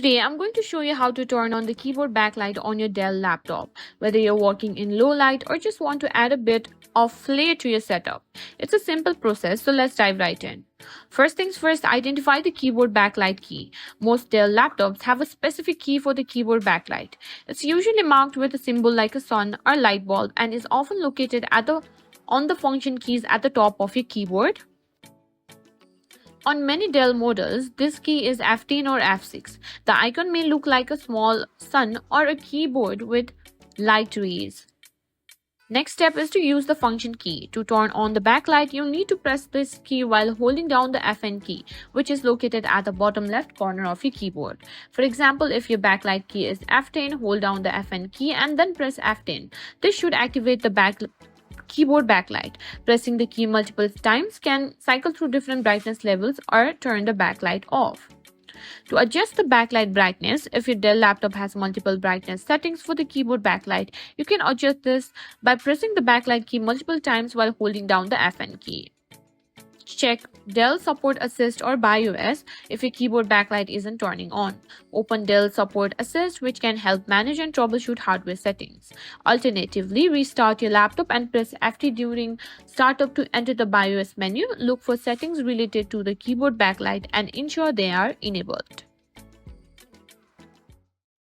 Today, I'm going to show you how to turn on the keyboard backlight on your Dell laptop, whether you're working in low light or just want to add a bit of flair to your setup. It's a simple process, so let's dive right in. First things first, identify the keyboard backlight key. Most Dell laptops have a specific key for the keyboard backlight. It's usually marked with a symbol like a sun or light bulb and is often located on the function keys at the top of your keyboard. On many Dell models, this key is F10 or F6. The icon may look like a small sun or a keyboard with light rays. Next step is to use the function key. To turn on the backlight, you'll need to press this key while holding down the Fn key, which is located at the bottom left corner of your keyboard. For example, if your backlight key is F10, hold down the Fn key and then press F10. This should activate the keyboard backlight. Pressing the key multiple times can cycle through different brightness levels or turn the backlight off. To adjust the backlight brightness, if your Dell laptop has multiple brightness settings for the keyboard backlight, you can adjust this by pressing the backlight key multiple times while holding down the Fn key. Check Dell Support Assist or BIOS if your keyboard backlight isn't turning on. Open Dell Support Assist, which can help manage and troubleshoot hardware settings. Alternatively, restart your laptop and press F10 during startup to enter the BIOS menu. Look for settings related to the keyboard backlight and ensure they are enabled.